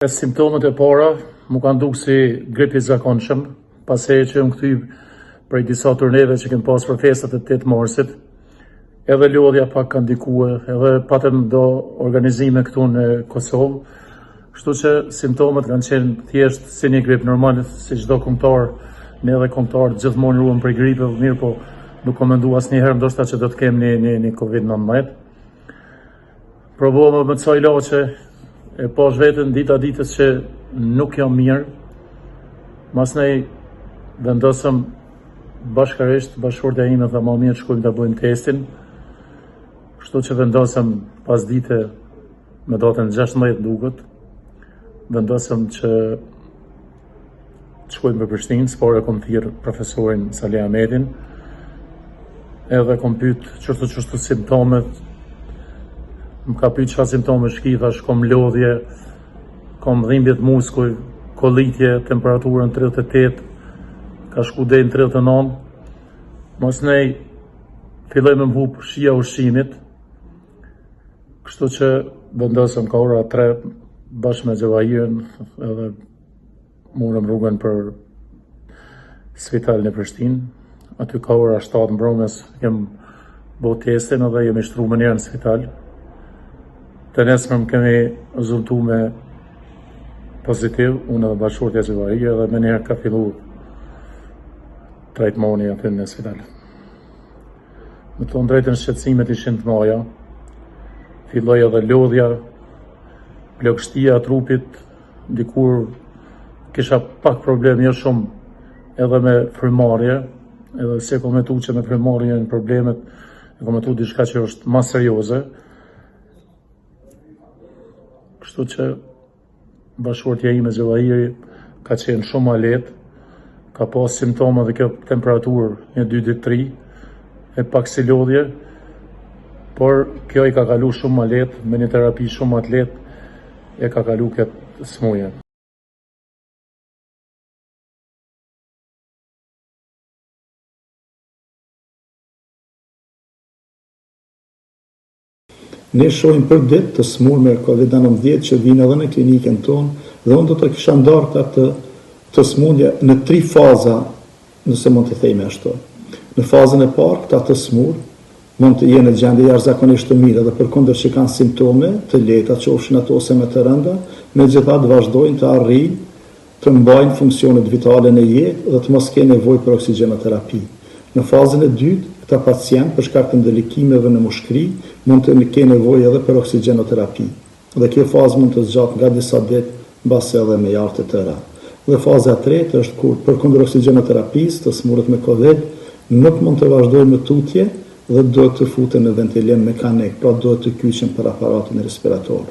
Simptomet e para mu kanë dukë si gripi zakonshëm, pasi që më këty prej disa turneve që kem pas për festat e 8 marsit, edhe lodhja pak kanë ndikue, edhe patëm do organizime këtu në Kosovë, kështu që simptomet kanë qenë thjesht si një grip normal, si çdo kombëtar, ne edhe kombëtar gjithmonë ruhem prej gripeve, mirë po nuk kam menduar asnjëherë ndoshta që do të kem një covid-19. Provova me ca ilaçe, e pash vetën dita ditës që nuk jam mirë, masnej vendosëm bashkërisht, bashkëshortja ime tha ma mirë shkojmë të bëjmë testin, kështu që vendosëm pas dite me datën 16 duket, vendosëm që shkojmë për Prishtinë, s'pore kom thirë profesorin Salih Ahmetin, edhe kom pyet qështu simptomet. Më ka pyet çfarë simptome shki, thash kom lodhje, kom dhimbje të muskuj, kollitje, temperaturën 38, ka shku deri në 39. Mos nej filloj me mhup shija ushqimit, kështu që vendosëm ka ora 3 bashkë me Gjavahirin, edhe morëm rrugën për spitalin e Prishtinë. Aty ka ora 7 mbrëmjes, kem bo testin edhe jemi shtru më njerë në spital. Të nesërm kemi rezultu me pozitiv, unë edhe bashkëshortja Gjavahirit, edhe me njerë ka fillu trajtmoni aty në spital. Me të drejtën shqetësimet ishin të maja, filloj edhe lodhja, plagështia trupit, dikur kisha pak problem, jo shumë edhe me frymarrje, edhe se kom metu që me frymarrje në problemet, e kom metu diçka që është ma serioze. Kështu që bashkëshortja ime Gjavahiri ka qenë shumë ma lehtë, ka pas simptoma dhe kjo temperaturë një 2-3, e pak si lodhje, por kjo i ka kalu shumë ma lehtë, me një terapi shumë ma të lehtë, e ka kalu këtë smuje. Ne shohim për ditë të smur me covid-19 që vinë edhe në klinikën tonë, dhe unë do të kisha ndarë të smundje në 3 faza, nëse mund të thejme ashtu. Në fazën e parë, këta të smur mund të jenë në gjendje jashtëzakonisht të mirë, dhe përkundër që kanë simptome të lehta, qofshin ato ose më të rënda, megjithatë vazhdojnë të arrijnë të mbajnë funksionet vitale në jetë dhe të mos kenë nevojë për oksigjenoterapi. Në fazën e dytë, këta pacient për shkak të ndëlikimeve në mushkëri mund të kenë nevojë edhe për oksigjenoterapi. Dhe kjo fazë mund të zgjatë nga disa ditë mbasi edhe me javë të tëra. Dhe faza e tretë është kur përkundër oksigjenoterapisë të smurët me Covid nuk mund të vazhdojnë me tutje dhe duhet të futen në ventilim mekanik, pra duhet të kyçen për aparatin respirator.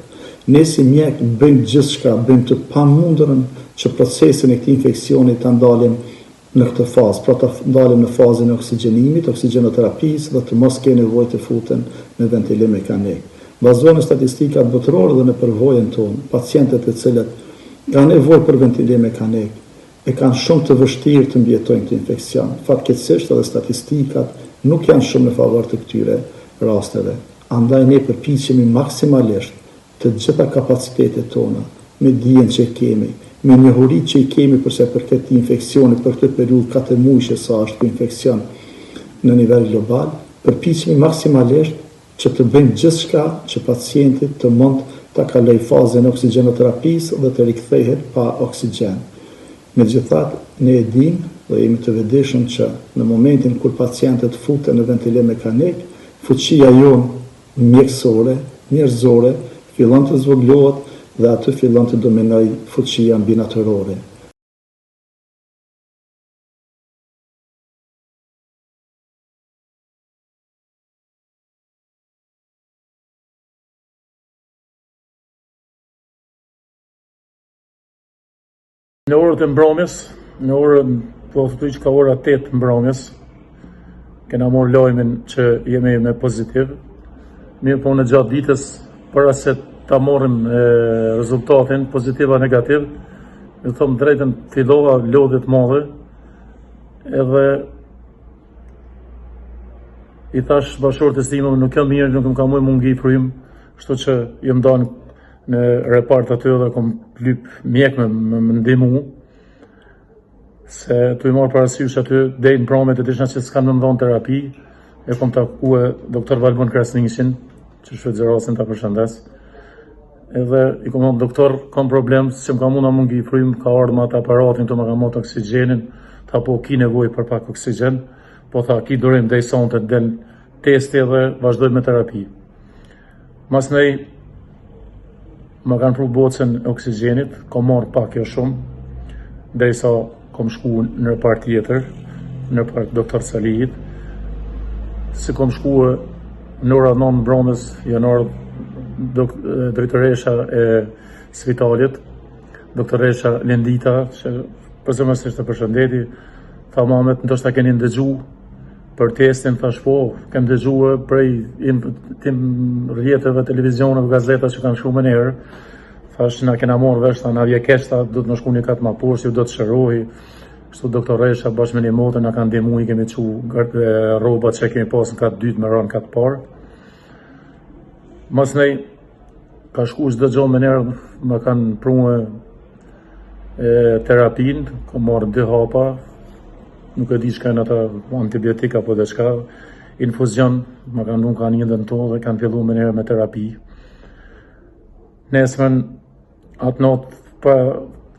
Ne si mjek bëjmë gjithçka, bëjmë të pamundurën që procesin e këtij infeksioni ta ndalim në këtë fazë, pra të ndalim në fazën e oksigjenimit, oksigjenoterapisë dhe të mos kenë nevojë të futen në ventilim mekanik. Bazohen në statistikat botërore dhe në përvojën tonë, pacientët e cilët kanë nevojë për ventilim mekanik e kanë shumë të vështirë të mbijetojnë këtë infeksion. Fatkeqësisht edhe statistikat nuk janë shumë në favor të këtyre rasteve. Andaj ne përpiqemi maksimalisht të gjitha kapacitetet tona, me dijen që kemi, me njohurit që i kemi përse për këtë infeksioni, për këtë periudhë 4 muajshe sa është për infeksion në nivel global, përpiqemi maksimalisht që të bëjmë gjithçka që pacientit të mund të kaloj fazën e oksigjenoterapisë dhe të rikthehet pa oksigjen. Megjithatë, ne e dimë dhe jemi të vetëdijshëm që në momentin kur pacientët futen në ventilim mekanik, fuqia jonë mjekësore, njerëzore, fillon të zvogëlohet dhe aty fillon të dominoj fuqia mbinatërore. Në orët e mbrëmjes, në orën, po thuaj që ka ora 8 mbrëmjes, kena marrë lajmin që jemi me pozitiv. Mirë po në gjatë ditës, para se ta morrim rezultatin, pozitiva negativ, e thom drejtën fillova lodhje të madhe, edhe i thash bashkëshortes time, nuk jam mirë, nuk më ka më mungi frym, kështu që jam ndan në repart aty dhe kom lyp mjek me ndihmu, se tu i marrë parasysh aty deri në pramet e dishna që s'kan më dhon terapi, e kom takue doktor Valbon Krasniqin, që shfrytëzorosin ta përshëndes. Edhe i kom thonë doktor, kam problem, se më ka mund a mungi i frym, ka ardhur me atë aparatin të më ka mot oksigjenin, tha po ki nevojë për pak oksigjen, po tha ki durim deri sonte del testi dhe vazhdoj me terapi. Mas nej më kanë pru bocën e oksigjenit, kom marrë pak jo shumë, derisa kom shku në repart tjetër, në repart doktor Salihit, si kom shku në ora 9 mbrëmjes janar drejtoresha e spitalit, doktoresha Lendita, që përzemërsisht e përshëndeti, tha Muhamet, ndoshta keni ndëgju për testin, thash po, kem dëgjue prej rrjeteve, televizioneve, gazeta që kanë shumë herë, thash na kena marrë vesh, tha na vje keq, tha do të më shkuni kat më poshtë, ju do të shërohi. Kështu doktoresha bashkë me një motër na kanë ndihmu, i kemi çu rrobat që kemi pas në kat dytë me ran kat parë. Mas nej ka shku çdo gjë më herë, më kanë prunë terapin, kam marrë 2 hapa, nuk e di çka janë ata antibiotika apo diçka, infuzion, më kanë dhënë kanë një dënto dhe kanë filluar më herë me terapi. Nesmen atë not ka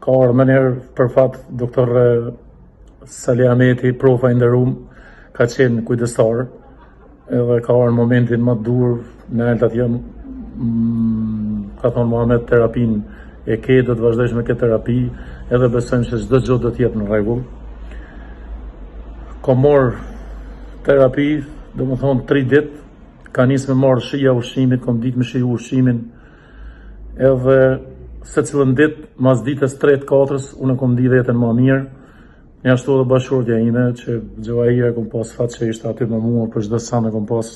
ardhur më herë për fat doktor Muhameti, profa i nderuar, ka qenë kujdestar, edhe ka ardhur momentin më dur në Eltjona jam, ka thonë Muhamet terapin e ke, do të vazhdojsh me këtë terapi, edhe besojmë se çdo gjë do të jetë në rregull. Kom marrë terapi, do më thonë 3 ditë, ka nisë me marrë shija ushqimit, kom ditë me shiju ushqimin, edhe se cilën ditë, mas ditës 3-4, unë kom di vetën më mirë, një ashtu edhe bashkëshortja ime, që Gjakova kom pas fat që ishte aty me mua, për çdo sa me kom pas,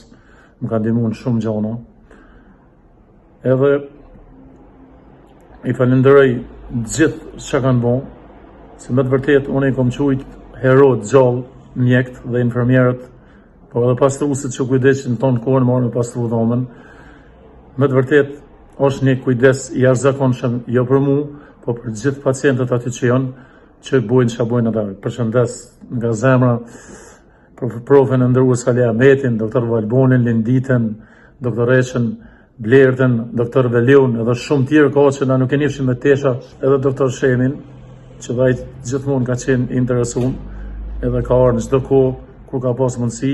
më ka ndihmuar në shumë gjëra. Edhe i falenderoj gjithë që kanë bon, se me të vërtet unë i kom qujt herot gjallë, mjekët dhe infermierët, po edhe pastruesit që kujdesin tonë kohën marrë me pastru dhomën. Me të vërtet është një kujdes i jashtëzakonshëm jo për mu, po për gjithë pacientët aty që janë, që bojnë që bojnë ata. Përshëndes nga zemra profën e nderuar Muhametin, doktor Valbonin, Linditën, doktoreshën Blertën, doktor Veliun, edhe shumë tjerë ka që na nuk e njefshim me tesha, edhe doktor Shemin, që dhe gjithmonë ka qenë interesuar, edhe ka ardhur në çdo kohë kur ka pas mundësi,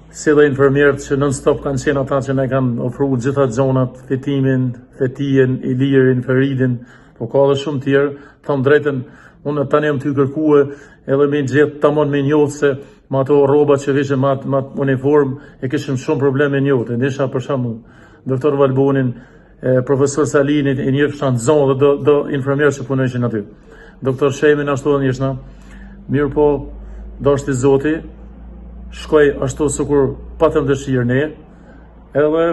si dhe infermierët që non-stop kanë qenë ata që ne kanë ofruar gjitha zonat, fetimin, fetijen, ilirin, feridin, po ka edhe shumë tjerë, thëmë drejtën, unë tani jam ty kërkue edhe me gjetë tamon me njohë se ma ato roba që vishë ma uniform e kishim shumë probleme njohë. E nisha për shembull doktor Valbonin, profesor Salinit, e njëfësha në zonë dhe do infermierë që punojshin aty. Doktor Shemin ashtu dhe njëshna, mirë po, dashti Zoti, shkoj ashtu sikur patëm dëshirë ne, edhe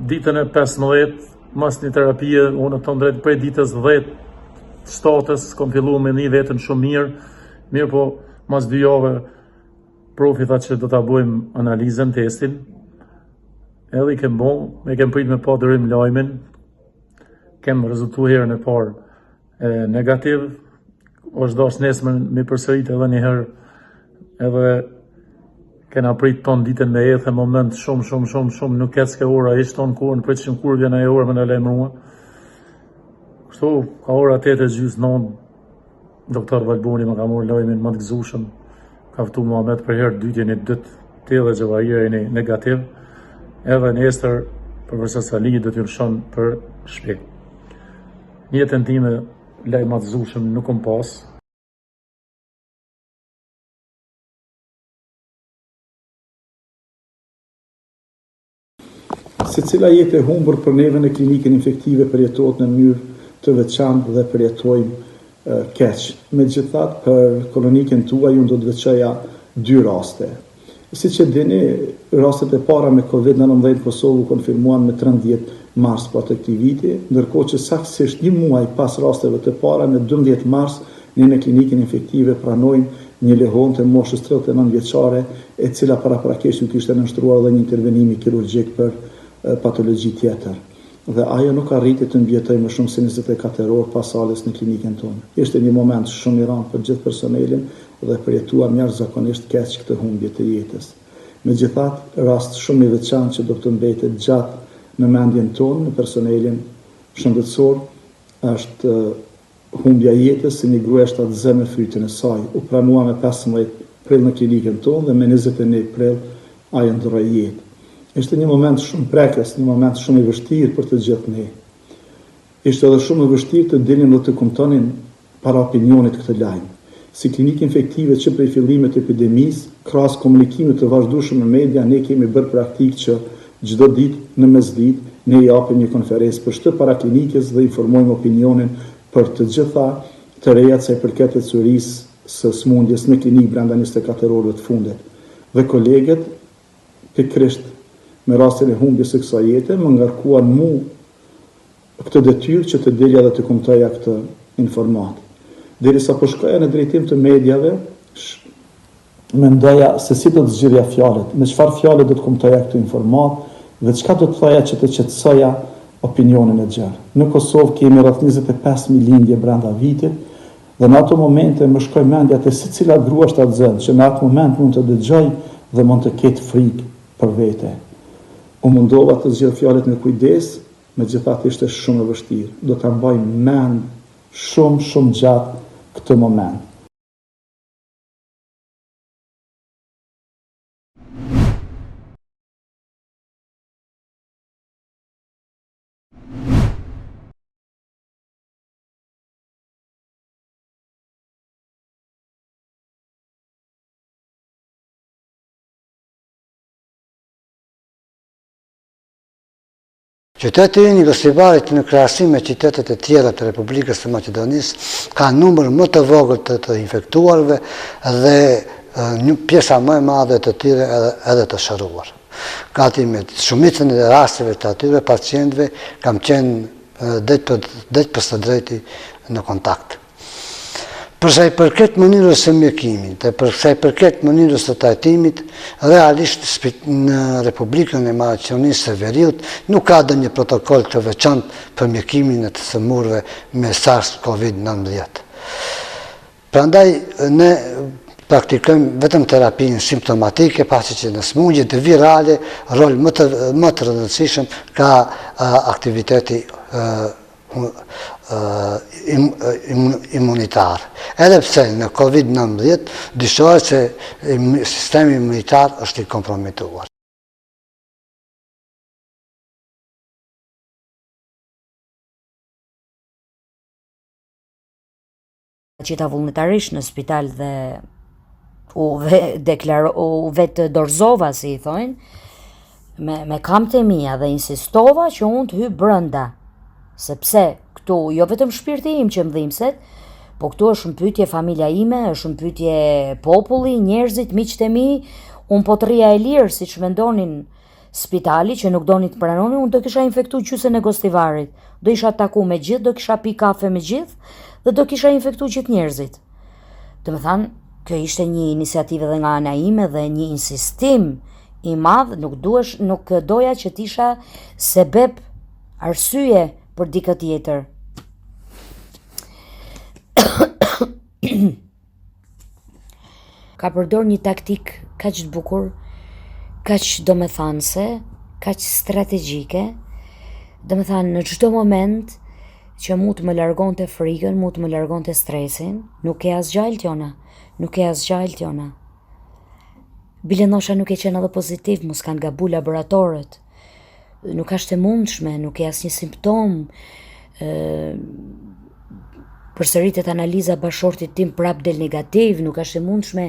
ditën e 15, mas një terapie, unë të ndrejt prej ditës 10, 7-ës, kom fillu me një vetën shumë mirë po, mas 2 jave, profi tha që do ta bëjmë analizën, testin, edhe i kem bon, me kem prit me pa dërim lajmin, kem rezultu herën e parë negativ, është dash nesër me përsërit edhe një herë, edhe kena prit ton ditën me ethe moment shumë, nuk ketë s'ke ora, ishtë ton kur, në prit shumë kur vjen e orë me në lejmërua. Kështu, ka ora 8:30, doktor Valboni më ka morë lajmin më të gëzushëm, ka ftu Muhamet për herë dytje një dytë, te dhe Gjakova jeni negativ, edhe në estër profesor Salih do t'ju lëshon për shpejt. Një jetën time laj më të gëzushëm nuk kom pas. Se cila jetë e humbur për neve në klinikën infektive përjetohet në mënyrë të veçantë dhe përjetojmë keq. Megjithatë, për kolonikën tuaj unë do të veçoja 2 raste. Siç e dini, rastet e para me covid-19 në Kosovë u konfirmuan me 13 mars për të këtij viti, ndërkohë që saktësisht një muaj pas rasteve të para, në 12 mars, ne në klinikën infektive pranojmë një lehonte moshës 39 vjeçare, e cila paraprakesh u kishte nënshtruar dhe një intervenim kirurgjik për patologji tjetër. dhe ajo nuk arriti të mbjetoj më shumë se 24 orë pas salës në klinikën tonë. Ishte një moment shumë i rëndë për gjithë personelin dhe përjetuam jashtëzakonisht keq këtë humbje të jetës. Megjithatë, rast shumë i veçantë që do të mbetet gjatë në mendjen tonë në personelin shëndetësor është humbja jetës se një grua është atë zë me fytyn e saj. U pranua me 15 prill në klinikën tonë dhe me 21 prill ajo ndroi jetë. Ishte një moment shumë prekës, një moment shumë i vështirë për të gjithë ne. Ishte edhe shumë i vështirë të dilnim dhe të kumtonin para opinionit këtë lajm. Si klinikë infektive që prej fillimit të epidemisë, krahas komunikimit të vazhdueshëm në media, ne kemi bërë praktikë që çdo ditë në mesditë ne japim një konferencë për shtë para klinikës dhe informojmë opinionin për të gjitha të rejat sa i përket ecërisë së smundjes në klinikë brenda 24 orëve të fundit. Dhe kolegët pikërisht me rastin e humbjes së kësaj jete më ngarkuan mu këtë detyrë që të dilja dhe të kumtoja këtë informat. Derisa po shkoja në drejtim të medjave, mendoja se si do të zgjidhja fjalët, me çfarë fjalë do të kumtoja këtë informat dhe çka do të thoja që të qetësoja opinionin e gjerë. Në Kosovë kemi rreth 25.000 lindje brenda vitit dhe në ato momente më shkoi mendja te secila grua shtatzën që në atë moment mund të dëgjoj dhe mund të ketë frikë për vete. U mundova të zgjidh fjalët me kujdes, megjithatë ishte shumë e vështirë. Do ta mbaj mend shumë gjatë këtë moment. Qyteti i Gostivarit në krahasim me qytetet e tjera të Republikës së Maqedonisë ka numër më të vogël të infektuarve dhe një pjesa më e madhe të tyre edhe të shëruar. Gati me shumicën e rasteve të atyre pacientëve kam qenë drejt për së drejti në kontakt. Përsa i përket mënyrës së mjekimit dhe përsa i përket mënyrës së trajtimit, realisht në Republikën e Maqedonisë së Veriut nuk ka ndonjë protokoll të veçantë për mjekimin e të sëmurëve me COVID-19. Prandaj ne praktikojmë vetëm terapinë simptomatike, pasi që në smundjet virale rol më të rëndësishëm ka aktiviteti imunitar. Edhe pse në COVID-19 dyshohet se sistemi imunitar është i kompromituar. Qita vullnetarisht në spital dhe u vetë dorëzova, si i thojnë, me kamët e mia dhe insistova që unë të hy brënda. Sepse këtu, jo vetëm shpirti im që më dhimset, po këtu është mbytyje familja ime, është mbytyje populli, njerëzit, miqtë e mi, unë po të rria e lirë, si që mendonin spitali, që nuk doni të pranonin, unë do kisha infektu gjysën e Gostivarit, do isha taku me gjithë, do kisha pi kafe me gjithë, dhe do kisha infektu gjithë njerëzit. Të më thanë, kjo ishte një iniciativë dhe nga ana ime dhe një insistim i madh, nuk doja që t'isha sebeb arsye për dikë tjetër. Ka përdor një taktik kaq të bukur, kaq domethënëse, kaq strategjike, domethënë në çdo moment që mu të më largonte frikën, mu të më largonte stresin, nuk e asgjë Eltjona, nuk e asgjë Eltjona. Bile nosha nuk e qenë edhe pozitiv, mos kanë gabu laboratorët. Nuk është e mundshme, nuk e asnjë simptom, përsëritet analiza bashortit tim prap del negativ, nuk është e mundshme,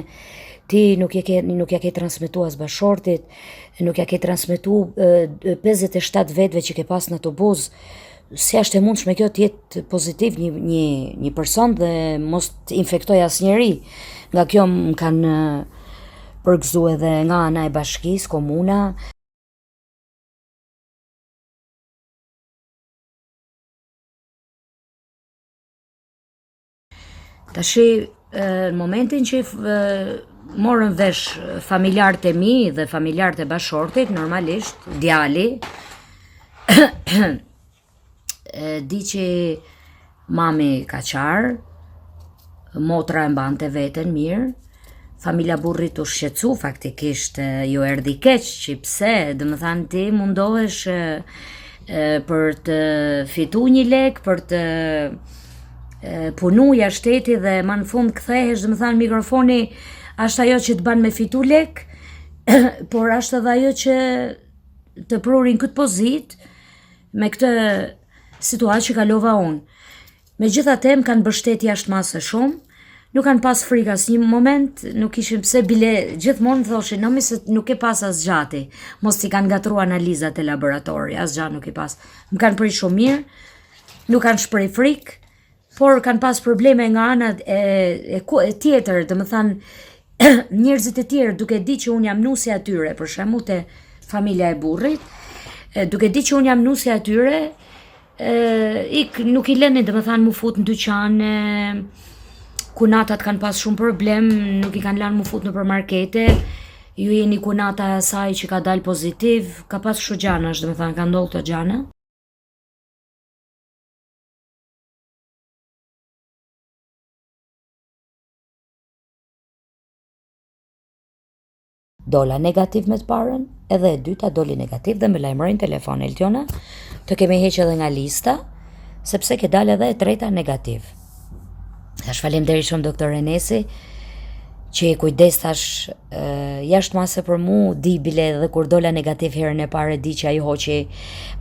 ti nuk ja ke transmetu as bashortit, nuk ja ke transmetu 57 vetëve që ke pas në autobus, si është e mundshme kjo të jetë pozitiv një person dhe mos të infektoj as njeri. Nga kjo më kanë përgëzu edhe nga ana e bashkisë, komuna. Tashi, në momentin që morën vesh familjarët e mi dhe familjarët e bashortit, normalisht, djali, di që mami ka qarë, motra e mbante veten mirë, familja burrit u shqetësu faktikisht, ju erdhi keq, që pse, domethënë ti mundohesh për të fitu një lek, për të punu jashtë shteti dhe ma në fund kthehesh, domethënë mikrofoni është ajo që të ban me fitu lek, por është edhe ajo që të prurin këtë pozit me këtë situatë që kalova unë. Megjithatë më kanë mbështet jashtë masë shumë, nuk kanë pas frikë asnjë moment, nuk ishim pse bile gjithmonë thoshin, nomi se nuk e pas as gjati, mos t'i kanë gatru analizat e laboratori, as gjatë nuk i pas. Më kanë prej shumë mirë, nuk kanë shprej frikë, por kanë pas probleme nga ana e tjetër, domethënë njerëzit e tjerë, duke di që unë jam nusi atyre, për shembull te familja e burrit, duke di që unë jam nusi atyre, nuk i lënë domethënë mu fut në dyqane, kunatat kanë pas shumë problem, nuk i kanë lanë mu fut në përmarkete, ju jeni kunata e saj që ka dalë pozitiv, ka pas kështu gjanash, domethënë ka ndodhur këto gjana. Dola negativ me të parën, edhe e dyta doli negativ dhe me lajmërojnë telefon Eltjona, të kemi heqë edhe nga lista, sepse ke dalë edhe e treta negativ. Tash faleminderit shumë doktor Enesi, që i kujdes tash jashtë mase për mu, di bile edhe kur dola negativ herën e parë di që ai hoqi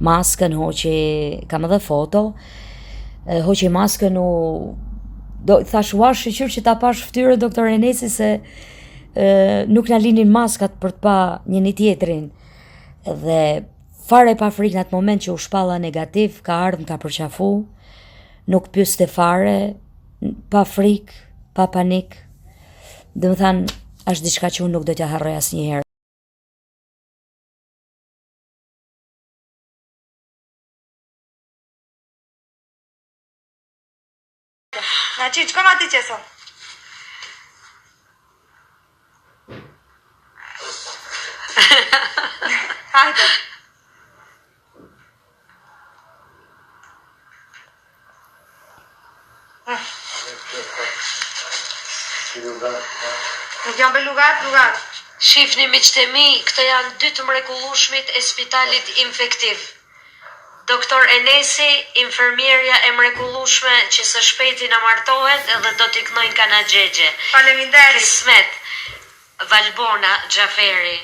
maskën, kam edhe foto, hoqi maskën thash ua shiqyr që ta pash ftyrë doktor Enesi se nuk na linin maskat për të pa njëri tjetrin. Dhe fare pa frikë në atë moment që u shpalla negativ, ka ardhur, ka përqafu, nuk pyeste fare, pa frikë, pa panik. Domethënë, është diçka që unë nuk do t'ja harroj asnjëherë. Na qiç, kom ati që son? Hajde. Nuk janë be lugat. Shifni miqtë e mi, këto janë 2 të mrekullueshmit e spitalit infektiv. Doktor Enesi, infermierja e mrekullueshme që së shpejti na martohet edhe do t'i knojnë kana xhexhe. Faleminderit. Kismet, Valbona Xhaferi.